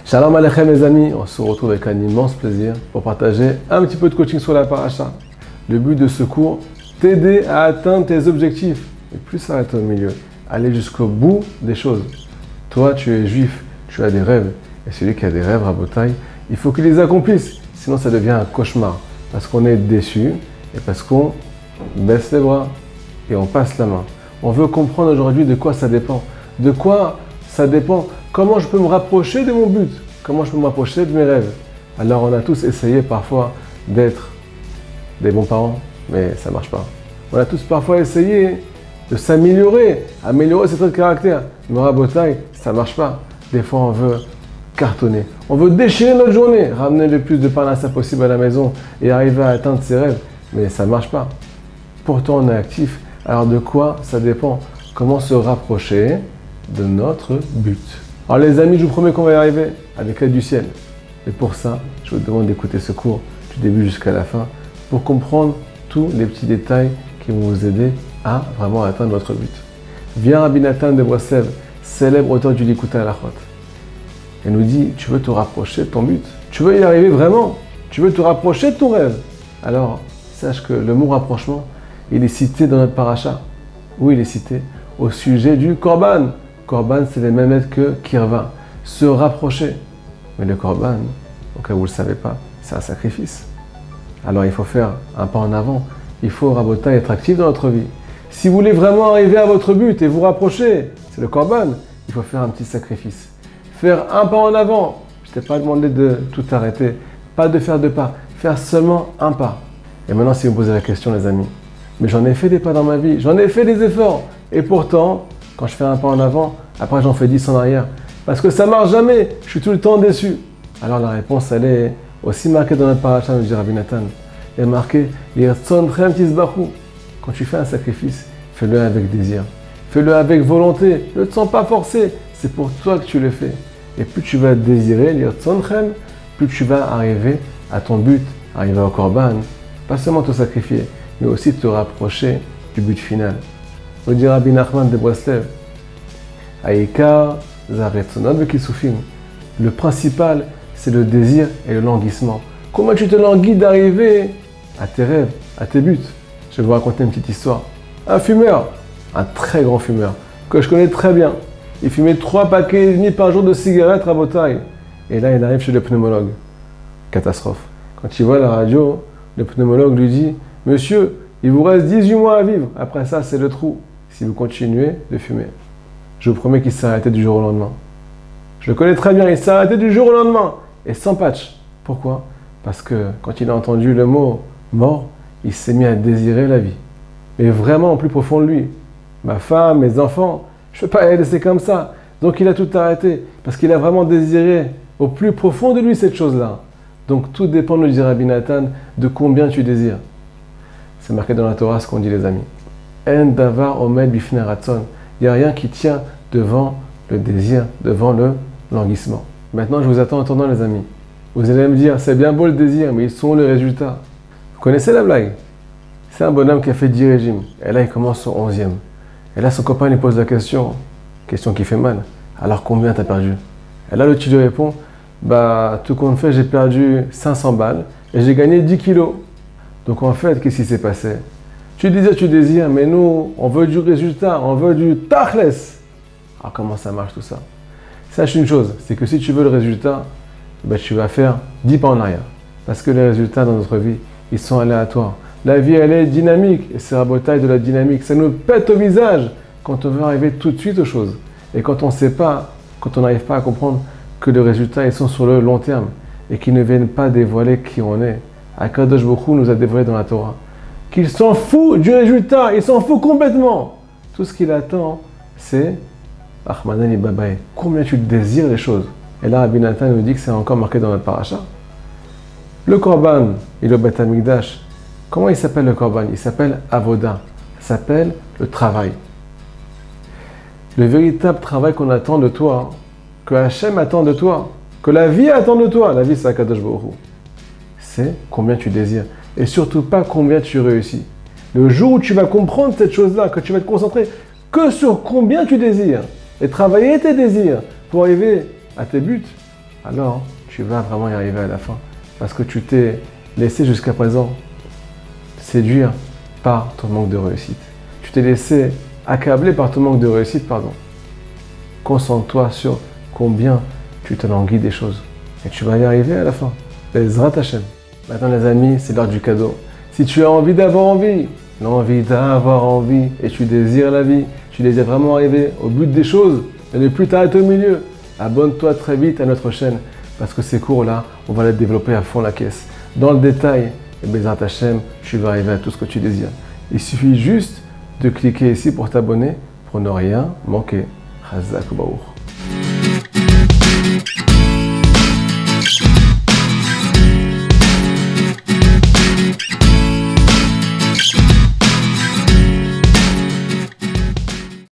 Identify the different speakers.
Speaker 1: Shalom Aleichem mes amis, on se retrouve avec un immense plaisir pour partager un petit peu de coaching sur la paracha. Le but de ce cours, t'aider à atteindre tes objectifs et plus s'arrêter au milieu, aller jusqu'au bout des choses. Toi tu es juif, tu as des rêves et celui qui a des rêves, Rabotai, il faut qu'il les accomplisse, sinon ça devient un cauchemar parce qu'on est déçu et parce qu'on baisse les bras et on passe la main. On veut comprendre aujourd'hui de quoi ça dépend. De quoi ça dépend? Comment je peux me rapprocher de mon but? Comment je peux me rapprocher de mes rêves? Alors on a tous essayé parfois d'être des bons parents, mais ça ne marche pas. On a tous parfois essayé de s'améliorer, améliorer ses traits de caractère. Mais Rabotai, ça ne marche pas. Des fois on veut cartonner. On veut déchirer notre journée, ramener le plus de parnassa possible à la maison et arriver à atteindre ses rêves. Mais ça ne marche pas. Pourtant on est actif. Alors de quoi ça dépend? Comment se rapprocher de notre but? Alors les amis, je vous promets qu'on va y arriver avec l'aide du ciel. Et pour ça, je vous demande d'écouter ce cours du début jusqu'à la fin pour comprendre tous les petits détails qui vont vous aider à vraiment atteindre votre but. Viens Rabbi Nathan de Breslev, célèbre auteur du Likutei Halachot, et nous dit, tu veux te rapprocher de ton but? Tu veux y arriver vraiment? Tu veux te rapprocher de ton rêve? Alors, sache que le mot rapprochement, il est cité dans notre paracha. Où il est cité? Au sujet du Korban. Korban, c'est les mêmes lettres que Kirva, se rapprocher. Mais le Korban, au cas où vous ne le savez pas, c'est un sacrifice. Alors il faut faire un pas en avant. Il faut, Rabotai, être actif dans notre vie. Si vous voulez vraiment arriver à votre but et vous rapprocher, c'est le Korban, il faut faire un petit sacrifice. Faire un pas en avant. Je ne t'ai pas demandé de tout arrêter, pas de faire deux pas, faire seulement un pas. Et maintenant, si vous me posez la question, les amis, mais j'en ai fait des pas dans ma vie, j'en ai fait des efforts. Et pourtant, quand je fais un pas en avant, après j'en fais 10 en arrière. Parce que ça ne marche jamais, je suis tout le temps déçu. Alors la réponse, elle est aussi marquée dans notre paracha, nous dit Rabbi Nathan. Elle est marquée, quand tu fais un sacrifice, fais-le avec désir. Fais-le avec volonté, ne te sens pas forcé. C'est pour toi que tu le fais. Et plus tu vas désirer, plus tu vas arriver à ton but, arriver au Korban. Pas seulement te sacrifier, mais aussi te rapprocher du but final. Nous dit Rabbi Nachman de Breslev, Aïkar, Zaretzonot Vekisufim. Le principal, c'est le désir et le languissement. Comment tu te languis d'arriver à tes rêves, à tes buts? Je vais vous raconter une petite histoire. Un fumeur, un très grand fumeur, que je connais très bien. Il fumait 3 paquets et demi par jour de cigarettes, Rabotai. Et là, il arrive chez le pneumologue. Catastrophe. Quand il voit la radio, le pneumologue lui dit, monsieur, il vous reste 18 mois à vivre. Après ça, c'est le trou. Si vous continuez de fumer. Je vous promets qu'il s'est arrêté du jour au lendemain. Je le connais très bien, il s'est arrêté du jour au lendemain. Et sans patch. Pourquoi? Parce que quand il a entendu le mot mort, il s'est mis à désirer la vie. Mais vraiment au plus profond de lui. Ma femme, mes enfants, je ne peux pas les laisser comme ça. Donc il a tout arrêté. Parce qu'il a vraiment désiré au plus profond de lui cette chose-là. Donc tout dépend, nous dit Rabbi Nathan, de combien tu désires. C'est marqué dans la Torah ce qu'on dit les amis. En davar omed bifnei ratzon. Il n'y a rien qui tient devant le désir, devant le languissement. Maintenant, je vous attends en attendant les amis. Vous allez me dire, c'est bien beau le désir, mais ils sont où les résultats? Vous connaissez la blague? C'est un bonhomme qui a fait 10 régimes. Et là, il commence son 11e. Et là, son copain lui pose la question qui fait mal. Alors combien t'as perdu? Et là, le type lui répond, bah, tout compte fait, j'ai perdu 500 balles et j'ai gagné 10 kilos. Donc en fait, qu'est-ce qui s'est passé? Tu désires, mais nous, on veut du résultat, on veut du tachles. Alors comment ça marche tout ça? Sache une chose, c'est que si tu veux le résultat, ben, tu vas faire 10 pas en arrière. Parce que les résultats dans notre vie, ils sont aléatoires. La vie, elle est dynamique, et c'est Rabotai de la dynamique. Ça nous pète au visage quand on veut arriver tout de suite aux choses. Et quand on ne sait pas, quand on n'arrive pas à comprendre que les résultats, ils sont sur le long terme et qu'ils ne viennent pas dévoiler qui on est. Akadosh Baruch Hu nous a dévoilé dans la Torah qu'il s'en fout du résultat, il s'en fout complètement. Tout ce qu'il attend, c'est Ahmadan et Babae. Combien tu désires les choses. Et là, Rabbi Nathan nous dit que c'est encore marqué dans notre paracha. Le Korban et le Beth Amikdash, comment il s'appelle le Korban? Il s'appelle Avoda, ça s'appelle le travail. Le véritable travail qu'on attend de toi, que Hachem attend de toi, que la vie attend de toi, la vie c'est Akadosh Baruch Hu, c'est combien tu désires. Et surtout pas combien tu réussis. Le jour où tu vas comprendre cette chose-là, que tu vas te concentrer que sur combien tu désires, et travailler tes désirs pour arriver à tes buts, alors tu vas vraiment y arriver à la fin. Parce que tu t'es laissé jusqu'à présent séduire par ton manque de réussite. Tu t'es laissé accabler par ton manque de réussite, pardon. Concentre-toi sur combien tu te languis des choses. Et tu vas y arriver à la fin. Bezrat Hashem. Maintenant les amis, c'est l'heure du cadeau. Si tu as envie d'avoir envie, l'envie d'avoir envie, et tu désires la vie, tu désires vraiment arriver au but des choses, et ne plus t'arrêter au milieu, abonne-toi très vite à notre chaîne, parce que ces cours-là, on va les développer à fond la caisse. Dans le détail, et Bezrat Hashem, tu vas arriver à tout ce que tu désires. Il suffit juste de cliquer ici pour t'abonner, pour ne rien manquer. Chazak Baruch.